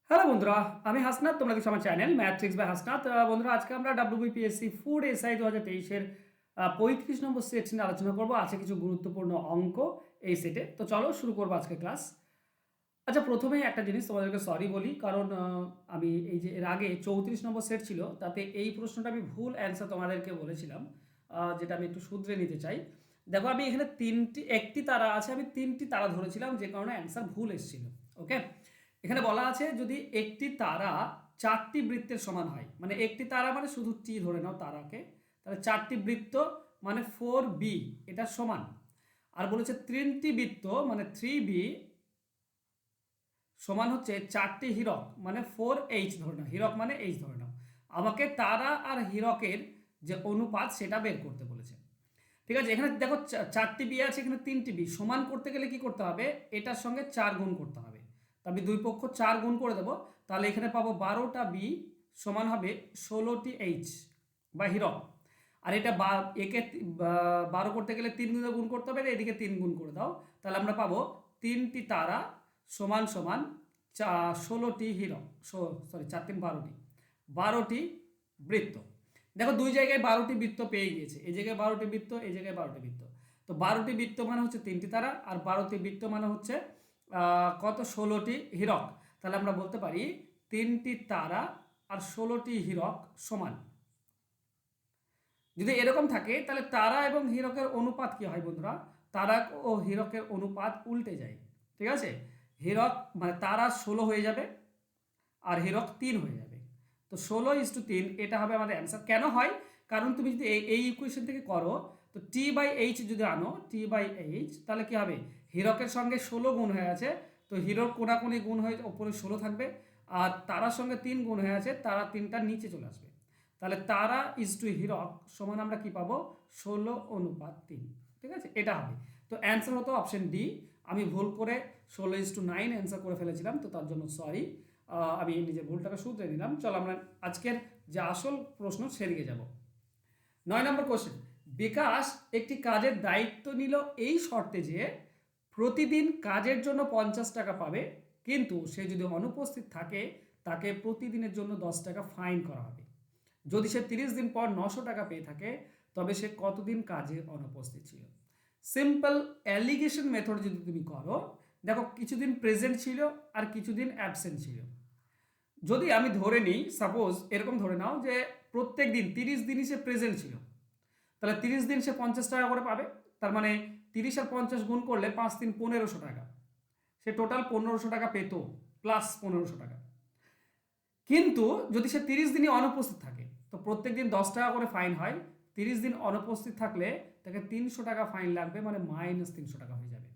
Hello বন্ধুরা, আমি হাসনাত। তোমরা দেখছো আমার চ্যানেল ম্যাথ্রিক্স বাই হাসনাত। বন্ধুরা, আজকে আমরা ডাব্লিউবিপিএসসি ফুড এসআই 2023-এর 35 নম্বর সেট নিয়ে আলোচনা করবো। আছে কিছু গুরুত্বপূর্ণ অঙ্ক এই সেটে। তো চলো শুরু করবো আজকে ক্লাস। আচ্ছা, প্রথমেই একটা জিনিস তোমাদেরকে সরি বলি, কারণ আমি এই যে এর আগে 34 নম্বর সেট ছিল, তাতে এই প্রশ্নটা আমি ভুল অ্যান্সার তোমাদেরকে বলেছিলাম, যেটা আমি একটু শুধরে নিতে চাই। দেখো, আমি এখানে একটি তারা আছে, আমি তিনটি তারা ধরেছিলাম, যে কারণে অ্যান্সার ভুল এসেছিল। ওকে, এখানে বলা আছে যদি একটি তারা চারটি বৃত্তের সমান হয়, মানে একটি তারা মানে শুধু টি ধরে নাও তারাকে, তাহলে চারটি বৃত্ত মানে 4b এটা সমান। আর বলেছে তিনটি বৃত্ত মানে 3b সমান হচ্ছে চারটি হীরক মানে 4h ধরে নাও, হীরক মানে এইচ ধরে নাও। আমাকে তারা আর হীরকের যে অনুপাত সেটা বের করতে বলেছে। ঠিক আছে, এখানে দেখো চারটি বি আছে, এখানে তিনটি বি সমান করতে গেলে কি করতে হবে, এটার সঙ্গে 4 গুণ করতে হবে। তা আমি দুই পক্ষ 4 গুণ করে দেবো, তাহলে এখানে পাবো 12টা বি সমান হবে 16টি এইচ বা হীরক। আর এটা একে 12 করতে গেলে 3 গুণে গুণ করতে হবে, এদিকে 3 গুণ করে দাও, তাহলে আমরা পাবো তিনটি তারা সমান সমান 16টি হীরক। সরি, 4 3 12টি 12টি বৃত্ত। দেখো, দুই জায়গায় 12টি বৃত্ত পেয়ে গিয়েছে, এই জায়গায় 12টি বৃত্ত, এই জায়গায় 12টি বৃত্ত। তো 12টি বৃত্ত মানে হচ্ছে তিনটি তারা, আর 12টি বৃত্ত মানে হচ্ছে কত, 16টি হীরক। তাহলে আমরা বলতে পারি তিনটি তারা আর 16টি হীরক সমান। যদি এরকম থাকে তাহলে তারা এবং হীরকের অনুপাত কি হয় বন্ধুরা? তারা ও হীরকের অনুপাত উল্টে যায়। ঠিক আছে, হীরক মানে তারা 16 হয়ে যাবে আর হীরক 3 হয়ে যাবে। তো 16:3 এটা হবে আমাদের অ্যান্সার। কেন হয়? কারণ তুমি যদি এই ইকুয়েশন থেকে করো, তো T/H যদি আনো, T/H, তাহলে কি হবে, হীরকের সঙ্গে 16 গুণ হয়ে আছে, তো হীরক কোনাকুনি গুণ হয়ে ওপরে 16 থাকবে, আর তারার সঙ্গে 3 গুণ হয়ে আছে, তারা 3টা নিচে চলে আসবে। তাহলে তারা হীরক সমান আমরা কি পাবো, 16:3। ঠিক আছে, এটা হবে। তো অ্যান্সার হতো অপশন ডি। আমি ভুল করে 16:9 অ্যান্সার করে ফেলেছিলাম, তো তার জন্য সরি। আমি নিজের ভুলটাকে শুধরে নিলাম। চলো আমরা আজকের যে আসল প্রশ্ন সেদিকে যাব। 9 নম্বর কোশ্চেন, বিকাশ একটি কাজের দায়িত্ব নিল এই শর্তে যে প্রতিদিন কাজের জন্য 50 টাকা পাবে, কিন্তু সে যদি অনুপস্থিত থাকে তাকে প্রতিদিনের জন্য 10 টাকা ফাইন করা হবে। যদি সে 30 দিন পর 900 টাকা পেয়ে থাকে, তবে সে কতদিন কাজে অনুপস্থিত ছিল? সিম্পল অ্যালিগেশন মেথড যদি তুমি করো, দেখো কিছুদিন প্রেজেন্ট ছিল আর কিছুদিন অ্যাবসেন্ট ছিল। যদি আমি ধরে নিই, সাপোজ এরকম ধরে নাও যে প্রত্যেক দিন 30 দিনই সে প্রেজেন্ট ছিল, তাহলে 30 দিন সে 50 টাকা করে পাবে। তার মানে 30 আর 50 গুণ করলে 5 3 1500 টাকা, সে টোটাল 1500 টাকা পেত, প্লাস 1500 টাকা। কিন্তু যদি সে 30 দিনই অনুপস্থিত থাকে, তো প্রত্যেক দিন 10 টাকা করে ফাইন হয়। 30 দিন অনুপস্থিত থাকলে তাকে 300 টাকা ফাইন লাগবে, মানে -300 টাকা হয়ে যাবে।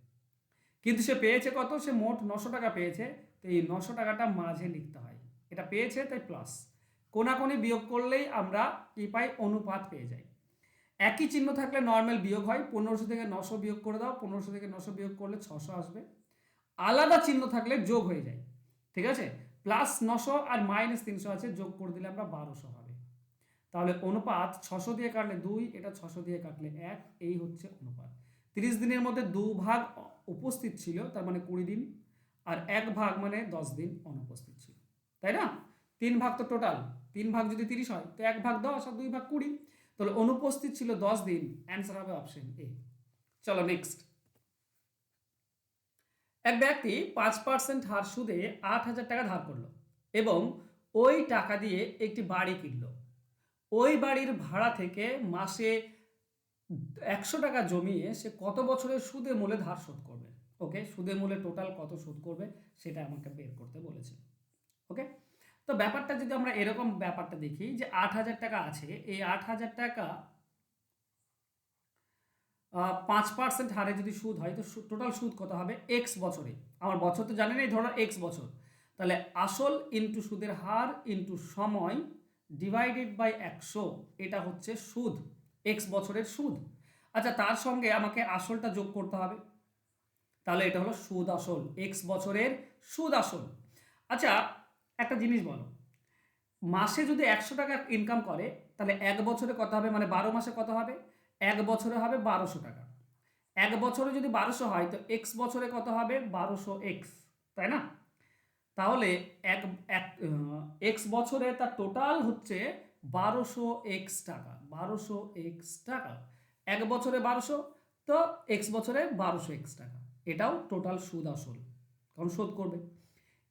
কিন্তু সে পেয়েছে কত, সে মোট 900 টাকা পেয়েছে, তো এই 900 টাকাটা মাঝে লিখতে হয়। এটা পেয়েছে তাই প্লাস, কোনাকুনি বিয়োগ করলেই আমরা কি পাই, অনুপাত পেয়ে যাই। একই চিহ্ন থাকলে নর্মাল বিয়োগ হয়, 1500 থেকে 900 বিয়োগ করে দাও, 1500 থেকে 900 বিয়োগ করলে 600 আসবে। আলাদা চিহ্ন থাকলে যোগ হয়ে যায়। ঠিক আছে, +900 আর -300 আছে, যোগ করে দিলে আমরা 1200 হবে। তাহলে অনুপাত 600 দিয়ে কাটলে 2, এটা 600 দিয়ে কাটলে 1, এই হচ্ছে অনুপাত। 30 দিনের মধ্যে 2 ভাগ উপস্থিত ছিল, তার মানে 20 দিন, আর 1 ভাগ মানে 10 দিন অনুপস্থিত ছিল, তাই না? 3 ভাগ তো টোটাল, 3 ভাগ যদি 30 হয়, তো 1 ভাগ 10 আর 2 ভাগ 20, তাহলে অনুপস্থিত ছিল 10 দিন। অ্যান্সার হবে অপশন এ। চলো নেক্সট। এক ব্যক্তি 5% হার সুদে 8,000 টাকা ধার করলো এবং ওই টাকা দিয়ে একটি বাড়ি কিনলো। ওই বাড়ির ভাড়া থেকে মাসে 100 টাকা জমিয়ে সে কত বছরের সুদে মূলে ধার শোধ করবে? ওকে, সুদে মূলে টোটাল কত শোধ করবে সেটা আমাকে বের করতে বলেছে। ওকে, তো ব্যাপারটা যদি আমরা এরকম ব্যাপারটা দেখি যে 8,000 টাকা আছে, এই 8,000 টাকা 5% হারে যদি সুদ হয়, তো টোটাল সুদ কত হবে এক্স বছরে। আমার বছর তো জানেন, এই ধরো এক্স বছর, তাহলে আসল ইন্টু সুদের হার ইন্টু সময় ডিভাইডেড বাই 100, এটা হচ্ছে সুদ, এক্স বছরের সুদ। আচ্ছা, তার সঙ্গে আমাকে আসলটা যোগ করতে হবে, তাহলে এটা হলো সুদ আসল, এক্স বছরের সুদ আসল। আচ্ছা, একটা জিনিস বলো, মাসে যদি 100 টাকা ইনকাম করে, তাহলে 1 বছরে কত হবে, মানে 12 মাসে কত হবে, 1 বছরে হবে 1200 টাকা। 1 বছরে যদি 1200 হয়, তো এক্স বছরে কত হবে, 1200 এক্স, তাই না? তাহলে এক এক এক্স বছরে তার টোটাল হচ্ছে 1200 এক্স টাকা। এক বছরে 1200, তো এক্স বছরে 1200 এক্স টাকা। এটাও টোটাল সুদ আসল, কারণ শোধ করবে।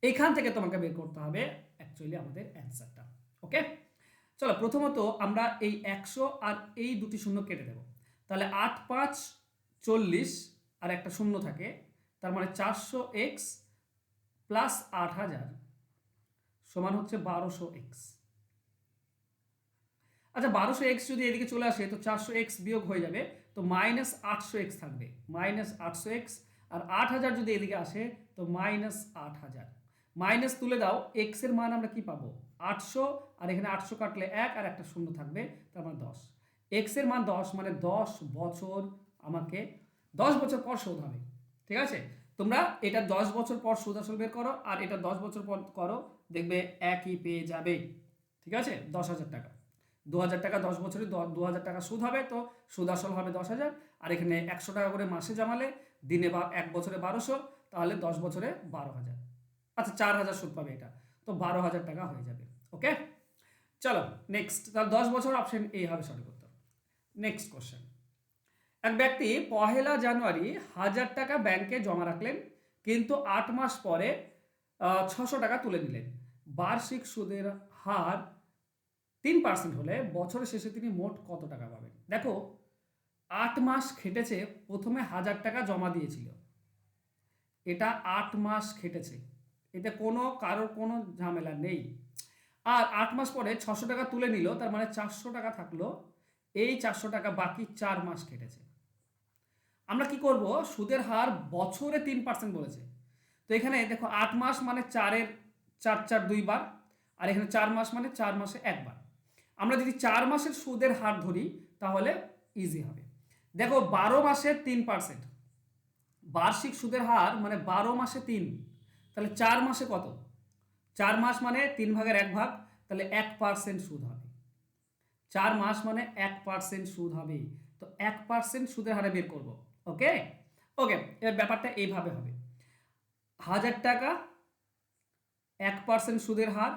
এখান থেকে তোমাকে বের করতে হবে অ্যাকচুয়ালি আমাদের অ্যান্সারটা। ওকে, চলো প্রথমত আমরা এই 100 আর এই দুটি শূন্য কেটে দেব। তাহলে 8 5 40 আর একটা শূন্য থাকে, তার মানে 400 এক্স প্লাস 8000 সমান হচ্ছে 1200 এক্স। আচ্ছা 1200 এক্স যদি এদিকে চলে আসে তো 400 এক্স বিয়োগ হয়ে যাবে, তো -800 এক্স থাকবে, -800 এক্স। আর 8000 যদি এদিকে আসে তো -8000। মাইনাস তুলে দাও, এক্স এর মান আমরা কি পাবো 800, আর এখানে 800 কাটলে 1 আর একটা শূন্য থাকবে, তার মানে 10। এক্স এর মান 10, মানে 10 বছর আমাকে 10 বছর পর শোধ হবে। ঠিক আছে, তোমরা এটা 10 বছর পর সুদ আসল বের করো আর এটা 10 বছর পর করো, দেখবে একই পেয়ে যাবে। ঠিক আছে, 10,000 টাকা। 2,000 টাকা 10 বছরে 2,000 টাকা সুদ হবে, তো সুদ আসল হবে 10,000। আর এখানে 100 টাকা করে মাসে জমালে দিনে বা এক বছরে 1200, তাহলে 10 বছরে 12,000। আচ্ছা 4,000 সুদ পাবে এটা, তো 12,000 টাকা হয়ে যাবে। ওকে, চলো নেক্সট। তাহলে 10 বছর অপশন এ হবে সঠিক উত্তর। Next question. এক ব্যক্তি 1 জানুয়ারি 1,000 টাকা ব্যাংকে জমা রাখলেন, কিন্তু 8 মাস পরে 600 টাকা তুলে নিলেন। বার্ষিক সুদের হার 3% হলে বছরের শেষে তিনি মোট কত টাকা পাবেন? দেখো 8 মাস খেটেছে, প্রথমে 1,000 টাকা জমা দিয়েছিল, এটা 8 মাস খেটেছে, এতে কারোর কোনো ঝামেলা নেই। আর 8 মাস পরে 600 টাকা তুলে নিল, তার মানে 400 টাকা থাকলো। এই 400 টাকা বাকি 4 মাস খেটেছে। আমরা কি করব, সুদের হার বছরে 3% বলেছে, তো এখানে দেখো 8 মাস মানে 4-এর 4 4 2 বার, আর এখানে 4 মাস মানে 4 মাসে একবার। আমরা যদি 4 মাসের সুদের হার ধরি তাহলে ইজি হবে। দেখো 12 মাসে 3%, বার্ষিক সুদের হার মানে 12 মাসে 3, তাহলে 4 মাসে কত? 4 মাস মানে 3/1 তাহলে 1% সুদ হবে। 4 মাস মানে 1% সুদ হবে, তো 1% সুদের হারে বের করব। ওকে ওকে, এবার ব্যাপারটা এইভাবে হবে, 1,000 টাকা 1% সুদের হার,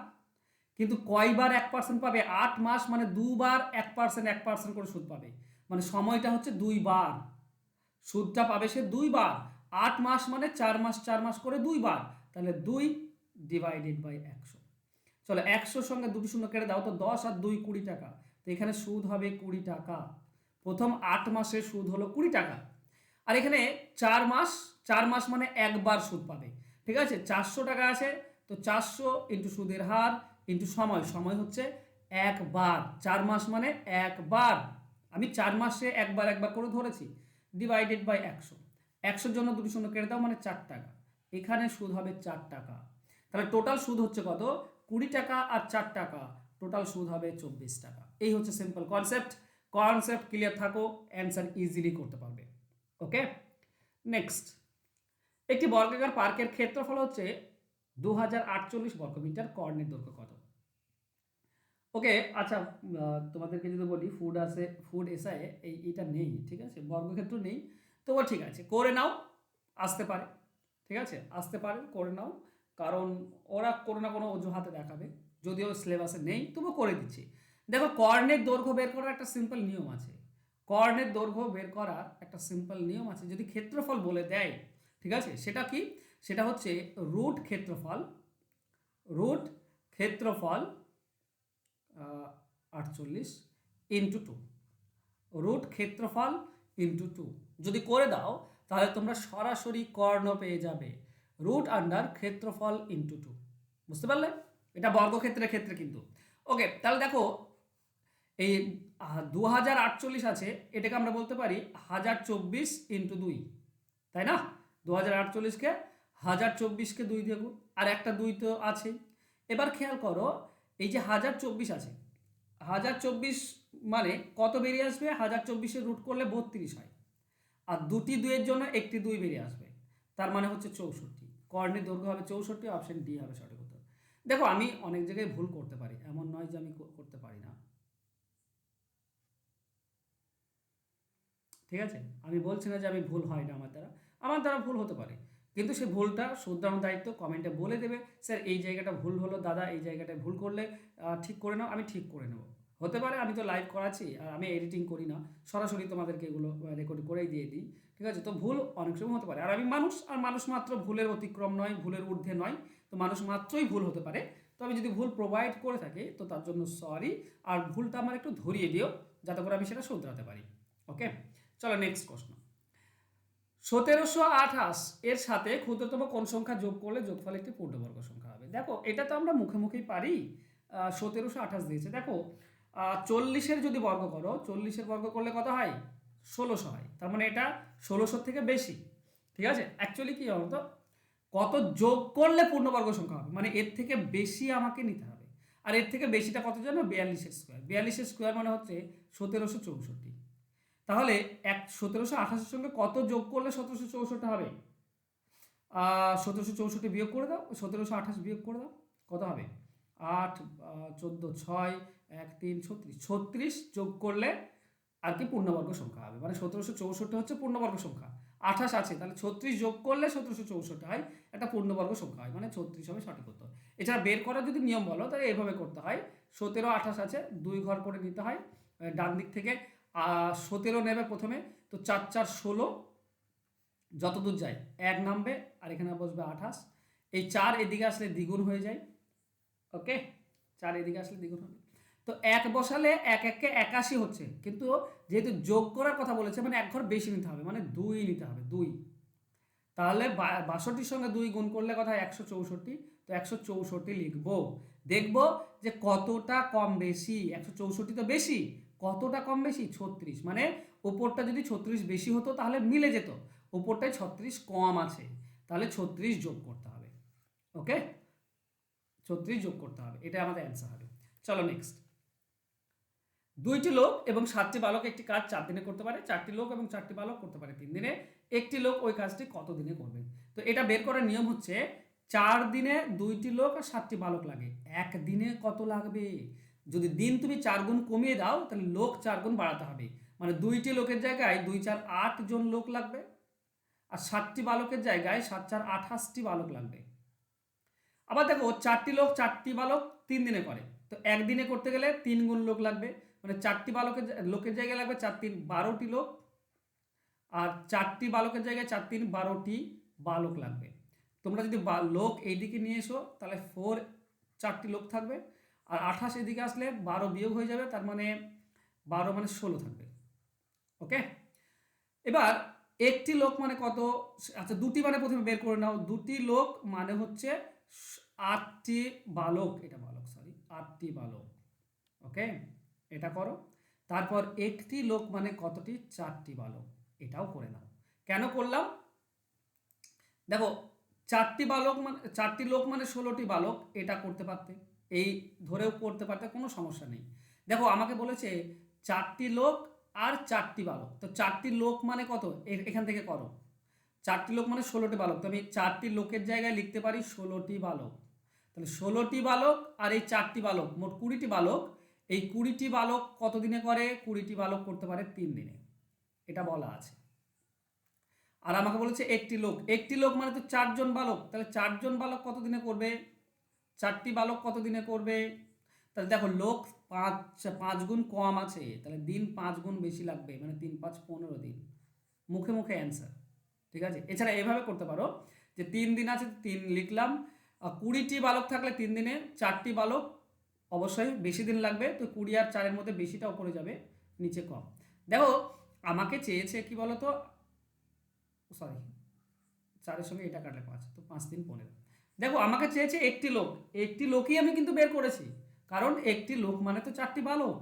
কিন্তু কয়বার 1% পাবে? 8 মাস মানে দুবার 1% করে সুদ পাবে, মানে সময়টা হচ্ছে 2 বার, সুদটা পাবে সে 2 বার। 8 মাস মানে 4 মাস 4 মাস করে 2 বার, তাহলে 2/100। চলো 100 সঙ্গে দুটি শূন্য কেটে দাও, তো 10 আর 2 20 টাকা, তো এখানে সুদ হবে 20 টাকা। প্রথম 8 মাসের সুদ হলো 20 টাকা, আর এখানে 4 মাস মানে একবার সুদ পাবে। ঠিক আছে, 400 টাকা আছে, তো 400 ইন্টু সুদের হার ইন্টু সময়, সময় হচ্ছে একবার, 4 মাস মানে একবার, আমি 4 মাসে একবার একবার করে ধরেছি, /100। 100-র জন্য দুটি শূন্য কেটে দাও, মানে 4 টাকা, এখানে সুদ হবে 4 টাকা। তাহলে টোটাল সুদ হচ্ছে কত? 20 টাকা আর 4 টাকা, টোটাল সুদ হবে 24 টাকা। এই হচ্ছে সিম্পল কনসেপ্ট। কনসেপ্ট ক্লিয়ার থাকো, অ্যান্সার ইজিলি করতে পারবে। ওকে, নেক্সট। একটি বর্গাকার পার্কের ক্ষেত্রফল হচ্ছে 2048 বর্গমিটার, কর্ণের দৈর্ঘ্য কত? ওকে, আচ্ছা তোমাদেরকে যদি বলি ফুড আছে, ফুড এসআই এইটা নেই, ঠিক আছে, বর্গক্ষেত্র নেই, তবু ঠিক আছে করে নাও, আসতে পারে। ঠিক আছে, আসতে পারে, করে নাও, কারণ ওরা কোনো না কোনো অজুহাতে দেখাবে, যদিও সিলেবাসে নেই তবু করে দিচ্ছি। দেখো কর্ণের দৈর্ঘ্য বের করার একটা সিম্পল নিয়ম আছে, কর্ণের দৈর্ঘ্য বের করার একটা সিম্পল নিয়ম আছে, যদি ক্ষেত্রফল বলে দেয়, ঠিক আছে, সেটা কি? সেটা হচ্ছে রুট ক্ষেত্রফল, রুট ক্ষেত্রফল 48 ইন্টু 2, রুট ক্ষেত্রফল ইন্টু 2 যদি করে দাও তাহলে তোমরা সরাসরি কর্ণ পেয়ে যাবে, রুট আন্ডার ক্ষেত্রফল ইন্টু 2। বুঝতে পারলে? এটা বর্গক্ষেত্রের ক্ষেত্রে কিন্তু। ওকে, তাহলে দেখো এই 2048 আছে, এটাকে আমরা বলতে পারি 1024 ইন্টু 2, তাই না? 2048কে 1024কে 2 দিয়ে গুণ, আর একটা 2 তো আছেই। এবার খেয়াল করো, এই যে 1024 আছে, 1024 মানে কত বেরিয়ে আসবে? 1024-এর রুট করলে 32 হয়, আর দুটি 2-এর জন্য একটি 2 বেরিয়ে আসবে, তার মানে হচ্ছে 64। কর্ণের দৈর্ঘ্য হবে 64, অপশন ডি হবে সঠিক উত্তর। দেখো আমি অনেক জায়গায় ভুল করতে পারি, এমন নয় যে আমি করতে পারি না, ঠিক আছে, আমি বলছি না যে আমি ভুল হয় না আমার দ্বারা, আমার দ্বারা ভুল হতে পারে, কিন্তু সেই ভুলটা শুধরানোর দায়িত্ব কমেন্টে বলে দেবে, স্যার এই জায়গাটা ভুল হলো দাদা, এই জায়গাটায় ভুল করলে ঠিক করে নাও, আমি ঠিক করে নেবো। হতে পারে আমি তো লাইভ করাচ্ছি আর আমি এডিটিং করি না, সরাসরি তোমাদেরকে এগুলো রেকর্ড করেই দিয়ে দিই, ঠিক আছে? তো ভুল অনেক সময় হতে পারে, আর আমি মানুষ, আর মানুষ মাত্র ভুলের অতিক্রম নয়, ভুলের ঊর্ধ্বে নয়, তো মানুষ মাত্রই ভুল হতে পারে। তো আমি যদি ভুল প্রোভাইড করে থাকি তো তার জন্য সরি, আর ভুলটা আমার একটু ধরিয়ে দিও যাতে করে আমি সেটা শুধরাতে পারি। ওকে, চলো নেক্সট প্রশ্ন। 1728 এর সাথে ক্ষুদ্রতম কোন সংখ্যা যোগ করলে যোগফল একটি পূর্ণবর্গ সংখ্যা হবে? দেখো এটা তো আমরা মুখে মুখেই পারি। 1728 দিয়েছে, দেখো 40-এর যদি বর্গ করো, 40-এর বর্গ করলে কত হয়? 1600 হয়। তার মানে এটা 1600 থেকে বেশি, ঠিক আছে? অ্যাকচুয়ালি কি বলতো, কত যোগ করলে পূর্ণবর্গ সংখ্যা হবে, মানে এর থেকে বেশি আমাকে নিতে হবে। আর এর থেকে বেশিটা কত জানো? 42-এর স্কোয়ার। 42-এর স্কোয়ার মানে হচ্ছে 1764। তাহলে 1728-এর সঙ্গে কত যোগ করলে 1764 হবে? 1764 বিয়োগ করে দাও, 1728 বিয়োগ করে দাও, কত হবে? 8 14 6 1 3 36, 36 যোগ করলে আর কি পূর্ণবর্গ সংখ্যা হবে, মানে 1764 হচ্ছে পূর্ণবর্গ সংখ্যা। 28 আছে, তাহলে 36 যোগ করলে 1764 হয়, একটা পূর্ণবর্গ সংখ্যা হয়, মানে 36 হবে সঠিক উত্তর। এছাড়া বের করার যদি নিয়ম বলো তাহলে এভাবে করতে হয়, 17 28 আছে, 2 ঘর করে নিতে হয় ডান দিক থেকে। 17 নেবে প্রথমে, তো 4 4 16, যত দূর যায় 1 নামবে, আর এখানে বসবে 28। এই 4 এদিকে আসলে দ্বিগুণ হয়ে যায়, ওকে, 4 এদিকে আসলে দ্বিগুণ হবে। তো 1 বসালে 1 1 কে 81 হচ্ছে, কিন্তু যেহেতু যোগ করার কথা বলেছে মানে এক ঘর বেশি নিতে হবে, মানে 2 নিতে হবে, 2। তাহলে 62-র সঙ্গে 2 গুণ করলে কথা 164, তো 164 লিখবো। দেখবো যে কতটা কম বেশি, 164 তো বেশি, কতটা কম বেশি? 36, মানে ওপরটা যদি 36 বেশি হতো তাহলে মিলে যেত, ওপরটায় 36 কম আছে, তাহলে 36 যোগ করতে হবে। ওকে, 36 যোগ করতে হবে, এটা আমাদের অ্যান্সার হবে। চলো নেক্সট। 2টি লোক এবং 7টি বালক একটি কাজ 4 দিনে করতে পারে, 4টি লোক এবং 4টি বালক করতে পারে 3 দিনে, একটি লোক ওই কাজটি কত দিনে করবে? তো এটা বের করার নিয়ম হচ্ছে 4 দিনে 2টি লোক আর 7টি বালক লাগে, এক দিনে কত লাগবে? যদি দিন তুমি 4 গুণ কমিয়ে দাও তাহলে লোক 4 গুণ বাড়াতে হবে, মানে 2টি লোকের জায়গায় 2 4 8 জন লোক লাগবে, আর 7টি বালকের জায়গায় 7 4 28টি বালক লাগবে। আবার দেখো 4টি লোক 4টি বালক 3 দিনে করে, তো একদিনে করতে গেলে 3 গুণ লোক লাগবে, মানে 4টি বালকের লোকের জায়গায় লাগবে 4 3 12টি লোক, আর 4টি বালকের জায়গায় 4 3 12টি বালক লাগবে। তোমরা যদি লোক এইদিকে নিয়ে এসো তাহলে 4টি লোক থাকবে, আর 28 এদিকে আসলে 12 বিয়োগ হয়ে যাবে, তার মানে 12 মানে 16 থাকবে। ওকে, এবার একটি লোক মানে কত? আচ্ছা, 2টি মানে প্রথমে বের করে নাও, 2টি লোক মানে হচ্ছে 8টি বালক, এটা বালক সরি, 8টি বালক। ওকে, এটা করো। তারপর একটি লোক মানে কতটি? 4টি বালক, এটাও করে নাও। কেন করলাম? দেখো 4টি বালক মানে 4টি লোক মানে 16টি বালক, এটা করতে পারতে, এই ধরেও করতে পারতে, কোনো সমস্যা নেই। দেখো আমাকে বলেছে 4টি লোক আর 4টি বালক, তো 4টি লোক মানে কত? এখান থেকে করো, 4টি লোক মানে 16টি বালক, তো আমি 4টি লোকের জায়গায় লিখতে পারি 16টি বালক। তাহলে 16টি বালক আর এই 4টি বালক, মোট 20টি বালক। এই 20টি বালক কত দিনে করে? 20টি বালক করতে পারে 3 দিনে, এটা বলা আছে। আর আমাকে বলেছে একটি লোক মানে তো 4 জন বালক, তাহলে 4 জন বালক কত দিনে করবে? 4টি বালক কত দিনে করবে? তাহলে দেখো লোক 5 গুণ কম আছে, তাহলে দিন 5 গুণ বেশি লাগবে, মানে 3 5 15 দিন। মুখে মুখে অ্যান্সার, ঠিক আছে? এছাড়া এভাবে করতে পারো যে 3 দিন আছে 3 লিখলাম, 20টি বালক থাকলে 3 দিনে 4টি বালক অবশ্যই বেশি দিন লাগবে, তো 20 আর 4-এর মধ্যে বেশিটা উপরে যাবে, নিচে কম। দেখো আমাকে চেয়েছে কি বলতো, সরি 4-এর সঙ্গে এটা কাটলে 5, তো 5 3 15। দেখো আমাকে চেয়েছে একটি লোকই আমি কিন্তু বের করেছি, কারণ একটি লোক মানে তো 4টি বালক,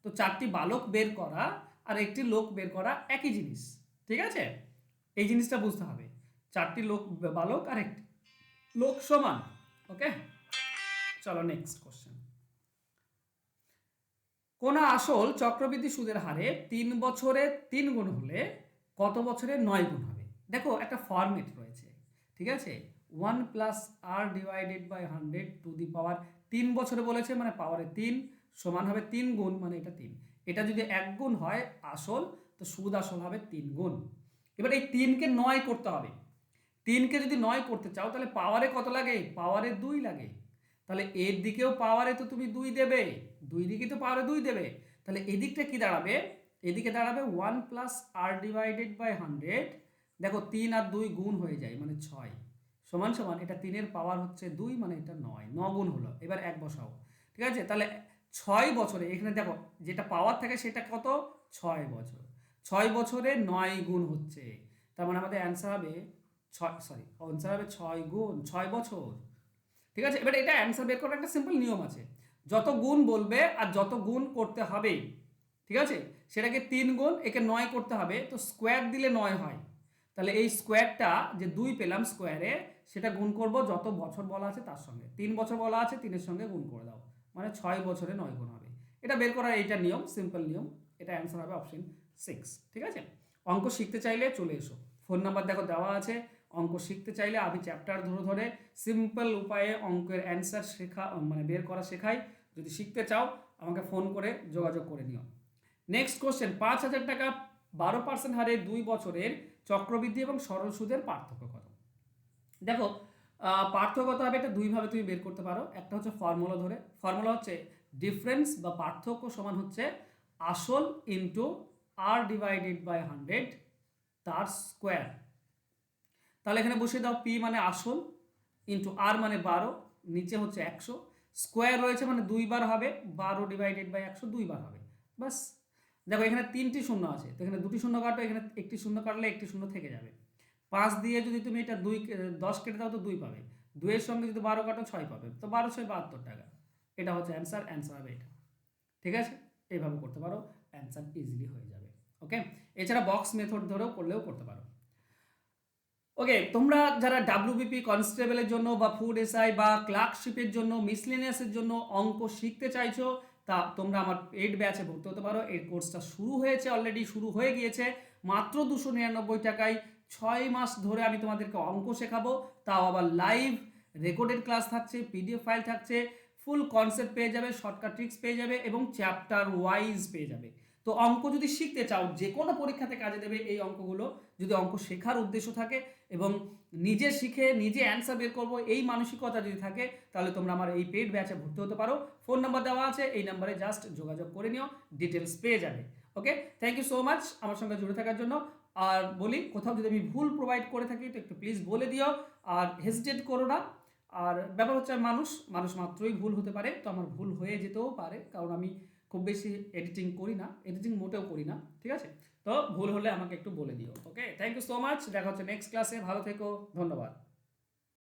তো 4টি বালক বের করা আর একটি লোক বের করা একই জিনিস, ঠিক আছে? এই জিনিসটা বুঝতে হবে, 4টি লোক বালক আর একটি লোক সমান। ওকে, চলো নেক্সট কোশ্চেন। কোন আসল চক্রবৃদ্ধি সুদের হারে 3 বছরে 3 গুণ হলে কত বছরে 9 গুণ হবে? দেখো একটা ফর্মেট রয়েছে, ঠিক আছে? 1 plus R divided by 100 to the power 3 বছরে বলেছে, মানে পাওয়ারে 3 সমান হবে 3 গুণ, মানে এটা 3। এটা যদি 1 গুণ হয় আসল, তো সুদ আসল হবে 3 গুণ। এবার এই 3কে 9 করতে হবে, 3কে যদি 9 করতে চাও তাহলে পাওয়ারে কত লাগে? পাওয়ারে 2 লাগে। তাহলে এর দিকেও পাওয়ারে তো তুমি 2 দেবে, 2 দিকে তো পাওয়ারে 2 দেবে। তাহলে এদিকটা কি দাঁড়াবে? এদিকে দাঁড়াবে 1 প্লাস আর ডিভাইডেড বাই 100। দেখো 3 আর 2 গুণ হয়ে যায় মানে 6 সমান সমান এটা 3 পাওয়ার হচ্ছে 2 মানে এটা 9, 9 গুণ হলো। এবার 1 বসাও, ঠিক আছে? তাহলে 6 বছরে এখানে দেখো যেটা পাওয়ার থাকে সেটা কত? 6 বছর। 6 বছরে 9 গুণ হচ্ছে, তার মানে আমাদের অ্যান্সার হবে 6 গুণ 6 বছর। ঠিক আছে? এবার এটা অ্যান্সার বের করার একটা সিম্পল নিয়ম আছে। যত গুণ বলবে আর যত গুণ করতে হবে, ঠিক আছে, সেটাকে 3 গুণ একে 9 করতে হবে, তো স্কোয়ার দিলে 9 হয়। তাহলে এই স্কোয়ারটা যে 2 পেলাম স্কোয়ারে, সেটা গুণ করব যত বছর বলা আছে তার সঙ্গে। 3 বছর বলা আছে, 3-এর সঙ্গে গুণ করে দাও, মানে 6 বছরে 9 গুণ হবে। এটা বের করার এইটা নিয়ম, সিম্পল নিয়ম। এটা অ্যান্সার হবে অপশন 6। ঠিক আছে? অঙ্ক শিখতে চাইলে চলে এসো, ফোন নাম্বার দেখো দেওয়া আছে। অঙ্ক শিখতে চাইলে আমি চ্যাপ্টার ধরে ধরে সিম্পল উপায়ে অঙ্কের অ্যান্সার শেখা মানে বের করা শেখাই। যদি শিখতে চাও আমাকে ফোন করে যোগাযোগ করে নিও। নেক্সট কোশ্চেন, 5,000 টাকা 12% হারে 2 বছরের চক্রবৃদ্ধি এবং সরল সুদের পার্থক্য কত? দেখো পার্থক্য কত হবে এটা দুইভাবে তুমি বের করতে পারো। একটা হচ্ছে ফর্মুলা ধরে, ফর্মুলা হচ্ছে ডিফারেন্স বা পার্থক্য সমান হচ্ছে আসল ইন্টু আর ডিভাইডেড বাই 100 তার স্কোয়ার। তাহলে এখানে বসিয়ে দাও, পি মানে আসল ইন্টু আর মানে 12, নিচে হচ্ছে 100, স্কোয়ার রয়েছে মানে 2 বার হবে, 12 ডিভাইডেড বাই 100 2 বার হবে, বাস। দেখো এখানে 3টি শূন্য আছে, তো এখানে 2টি শূন্য কাটো, এখানে একটি শূন্য কাটলে একটি শূন্য থেকে যাবে। 5 দিয়ে যদি তুমি এটা 10 কেটে দাও তো 2 পাবে, 2 এর সঙ্গে যদি 12 কাটো 6 পাবে, তো 12 6 72 টাকা। এটা হচ্ছে অ্যান্সার, অ্যান্সার হবে এটা। ঠিক আছে? এইভাবে করতে পারো, অ্যান্সার ইজিলি হয়ে যাবে। ওকে, এছাড়া বক্স মেথড ধরেও করলেও করতে পারো। ওকে, তোমরা যারা ডাব্লিউবিপি কনস্টেবলের জন্য বা ফুড এসআই বা ক্লার্কশিপের জন্য মিসলেনিয়াসের জন্য অঙ্ক শিখতে চাইছো, তা তোমরা আমার পেইড ব্যাচে ভর্তি হতে পারো। এই কোর্সটা শুরু হয়েছে, অলরেডি শুরু হয়ে গিয়েছে, মাত্র 299 টাকায় 6 মাস ধরে আমি তোমাদেরকে অঙ্ক শেখাবো, তাও আবার লাইভ রেকর্ডেড ক্লাস থাকছে, পিডিএফ ফাইল থাকছে, ফুল কনসেপ্ট পেয়ে যাবে, শর্টকাট ট্রিক্স পেয়ে যাবে এবং চ্যাপ্টার ওয়াইজ পেয়ে যাবে। তো অঙ্ক যদি শিখতে চাও, যে কোনো পরীক্ষাতে কাজে দেবে এই অঙ্কগুলো, যদি অঙ্ক শেখার উদ্দেশ্য থাকে এবং নিজে শিখে নিজে অ্যান্সার বের করবো এই মানসিকতা যদি থাকে, তাহলে তোমরা আমার এই পেইড ব্যাচে ভর্তি হতে পারো। ফোন নাম্বার দেওয়া আছে, এই নাম্বারে জাস্ট যোগাযোগ করে নিও, ডিটেলস পেয়ে যাবে। ওকে, থ্যাংক ইউ সো মাচ আমার সঙ্গে জুড়ে থাকার জন্য। আর বলি, কোথাও যদি আমি ভুল প্রোভাইড করে থাকি তো একটু প্লিজ বলে দিও, আর হেজিটেট করো না। আর ব্যাপার হচ্ছে মানুষ মাত্রই ভুল হতে পারে, তো আমার ভুল হয়ে যেতেও পারে, কারণ আমি খুব বেশি এডিটিং করি না, এডিটিং মোটেও করি না। ঠিক আছে? তো ভুল হলে আমাকে একটু বলে দিও। ওকে, থ্যাংক ইউ সো মাচ, দেখা হচ্ছে নেক্সট ক্লাসে, ভালো থেকো, ধন্যবাদ।